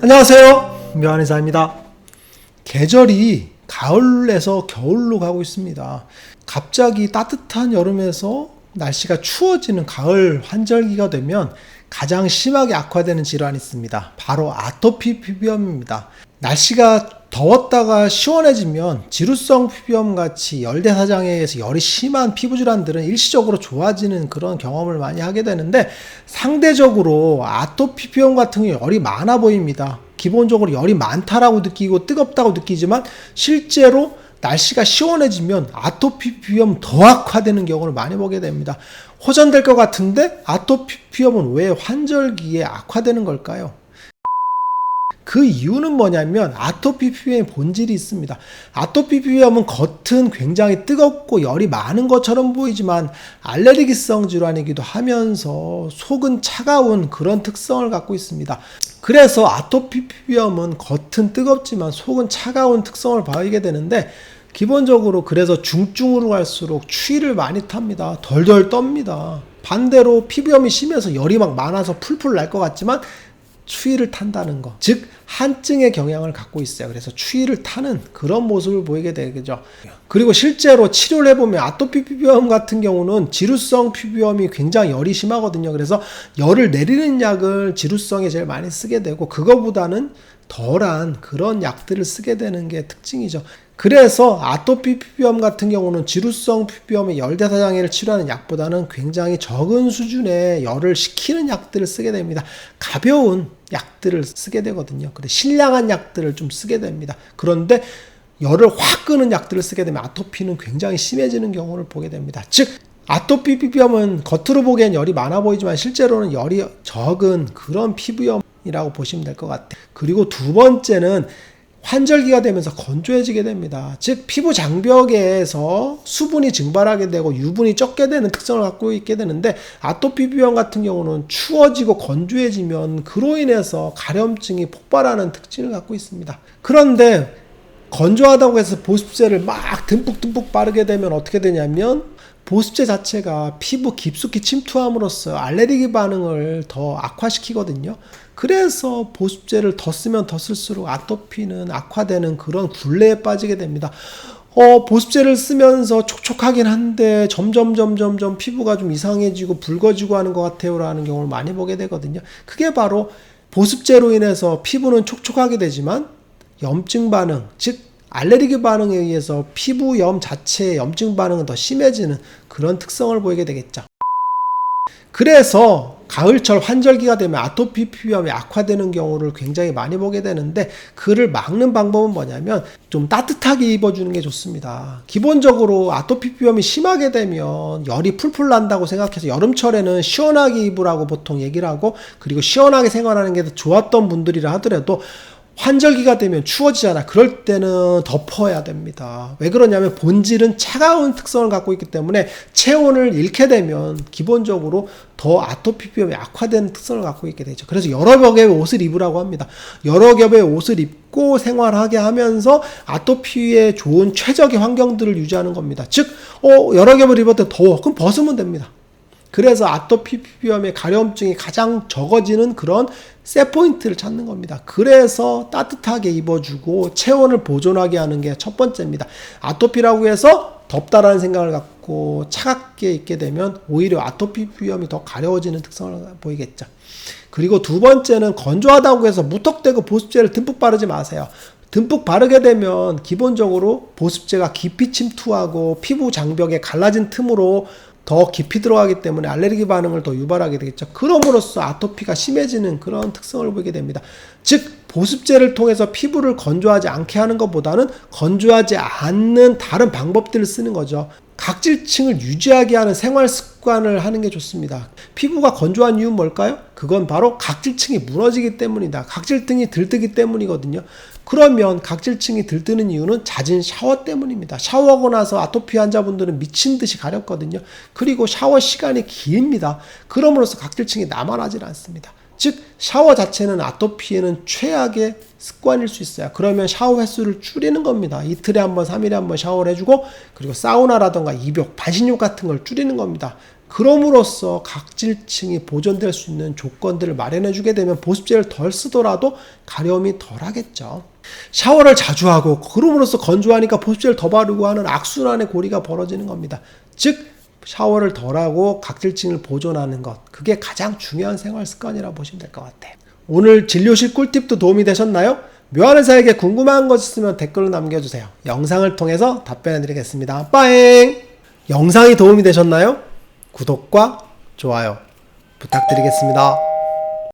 안녕하세요, 묘한의사입니다. 계절이 가을에서 겨울로 가고 있습니다. 갑자기 따뜻한 여름에서 날씨가 추워지는 가을 환절기가 되면 가장 심하게 악화되는 질환이 있습니다. 바로 아토피 피부염입니다. 날씨가 더웠다가 시원해지면 지루성 피부염 같이 열대사장에 의해서 열이 심한 피부 질환들은 일시적으로 좋아지는 그런 경험을 많이 하게 되는데, 상대적으로 아토피 피부염 같은 경우 열이 많아 보입니다. 기본적으로 열이 많다라고 느끼고 뜨겁다고 느끼지만 실제로 날씨가 시원해지면 아토피 피부염 더 악화되는 경우를 많이 보게 됩니다. 호전될 것 같은데 아토피 피부염은 왜 환절기에 악화되는 걸까요? 그 이유는 뭐냐면 아토피 피부염의 본질이 있습니다. 아토피 피부염은 겉은 굉장히 뜨겁고 열이 많은 것처럼 보이지만 알레르기성 질환이기도 하면서 속은 차가운 그런 특성을 갖고 있습니다. 그래서 아토피 피부염은 겉은 뜨겁지만 속은 차가운 특성을 보이게 되는데, 기본적으로 그래서 중증으로 갈수록 추위를 많이 탑니다. 덜덜 떱니다. 반대로 피부염이 심해서 열이 막 많아서 풀풀 날 것 같지만 추위를 탄다는 거, 즉 한증의 경향을 갖고 있어요. 그래서 추위를 타는 그런 모습을 보이게 되겠죠. 그리고 실제로 치료를 해보면 아토피 피부염 같은 경우는 지루성 피부염이 굉장히 열이 심하거든요. 그래서 열을 내리는 약을 지루성에 제일 많이 쓰게 되고, 그거보다는 덜한 그런 약들을 쓰게 되는 게 특징이죠. 그래서 아토피 피부염 같은 경우는 지루성 피부염의 열대사장애를 치료하는 약보다는 굉장히 적은 수준의 열을 식히는 약들을 쓰게 됩니다. 가벼운 약들을 쓰게 되거든요. 근데 신량한 약들을 좀 쓰게 됩니다. 그런데 열을 확 끄는 약들을 쓰게 되면 아토피는 굉장히 심해지는 경우를 보게 됩니다. 즉 아토피 피부염은 겉으로 보기엔 열이 많아 보이지만 실제로는 열이 적은 그런 피부염이라고 보시면 될 것 같아요. 그리고 두 번째는 환절기가 되면서 건조해지게 됩니다. 즉 피부 장벽에서 수분이 증발하게 되고 유분이 적게 되는 특성을 갖고 있게 되는데, 아토피 피부염 같은 경우는 추워지고 건조해지면 그로 인해서 가려움증이 폭발하는 특징을 갖고 있습니다. 그런데 건조하다고 해서 보습제를 막 듬뿍듬뿍 바르게 되면 어떻게 되냐면, 보습제 자체가 피부 깊숙이 침투함으로써 알레르기 반응을 더 악화시키거든요. 그래서 보습제를 더 쓰면 더 쓸수록 아토피는 악화되는 그런 굴레에 빠지게 됩니다. 보습제를 쓰면서 촉촉하긴 한데 점점 피부가 좀 이상해지고 붉어지고 하는 것 같아요 라는 경우를 많이 보게 되거든요. 그게 바로 보습제로 인해서 피부는 촉촉하게 되지만 염증 반응, 즉 알레르기 반응에 의해서 피부염 자체의 염증 반응은 더 심해지는 그런 특성을 보이게 되겠죠. 그래서 가을철 환절기가 되면 아토피 피부염이 악화되는 경우를 굉장히 많이 보게 되는데, 그를 막는 방법은 뭐냐면 좀 따뜻하게 입어주는 게 좋습니다. 기본적으로 아토피 피부염이 심하게 되면 열이 풀풀 난다고 생각해서 여름철에는 시원하게 입으라고 보통 얘기를 하고, 그리고 시원하게 생활하는 게 더 좋았던 분들이라 하더라도 환절기가 되면 추워지잖아. 그럴 때는 덮어야 됩니다. 왜 그러냐면 본질은 차가운 특성을 갖고 있기 때문에 체온을 잃게 되면 기본적으로 더 아토피 피부염이 악화된 특성을 갖고 있게 되죠. 그래서 여러 겹의 옷을 입으라고 합니다. 여러 겹의 옷을 입고 생활하게 하면서 아토피에 좋은 최적의 환경들을 유지하는 겁니다. 즉 여러 겹을 입었을 때 더워. 그럼 벗으면 됩니다. 그래서 아토피 피부염의 가려움증이 가장 적어지는 그런 셋포인트를 찾는 겁니다. 그래서 따뜻하게 입어주고 체온을 보존하게 하는 게 첫 번째입니다. 아토피라고 해서 덥다라는 생각을 갖고 차갑게 입게 되면 오히려 아토피 피부염이 더 가려워지는 특성을 보이겠죠. 그리고 두 번째는 건조하다고 해서 무턱대고 보습제를 듬뿍 바르지 마세요. 듬뿍 바르게 되면 기본적으로 보습제가 깊이 침투하고 피부 장벽에 갈라진 틈으로 더 깊이 들어가기 때문에 알레르기 반응을 더 유발하게 되겠죠. 그럼으로써 아토피가 심해지는 그런 특성을 보이게 됩니다. 즉 보습제를 통해서 피부를 건조하지 않게 하는 것보다는 건조하지 않는 다른 방법들을 쓰는 거죠. 각질층을 유지하게 하는 생활 습관을 하는 게 좋습니다. 피부가 건조한 이유는 뭘까요? 그건 바로 각질층이 무너지기 때문이다. 각질층이 들뜨기 때문이거든요. 그러면 각질층이 들뜨는 이유는 잦은 샤워 때문입니다. 샤워하고 나서 아토피 환자분들은 미친 듯이 가렵거든요. 그리고 샤워 시간이 깁니다. 그럼으로써 각질층이 남아나질 않습니다. 즉 샤워 자체는 아토피에는 최악의 습관일 수 있어요. 그러면 샤워 횟수를 줄이는 겁니다. 이틀에 한 번, 3일에 한 번 샤워를 해주고, 그리고 사우나라던가 입욕, 반신욕 같은 걸 줄이는 겁니다. 그럼으로써 각질층이 보존될 수 있는 조건들을 마련해 주게 되면 보습제를 덜 쓰더라도 가려움이 덜 하겠죠. 샤워를 자주 하고 그럼으로써 건조하니까 보습제를 더 바르고 하는 악순환의 고리가 벌어지는 겁니다. 즉 샤워를 덜 하고 각질층을 보존하는 것, 그게 가장 중요한 생활 습관이라고 보시면 될 것 같아요. 오늘 진료실 꿀팁도 도움이 되셨나요? 묘한의사에게 궁금한 것 있으면 댓글로 남겨주세요. 영상을 통해서 답변해 드리겠습니다. 빠잉! 영상이 도움이 되셨나요? 구독과 좋아요 부탁드리겠습니다.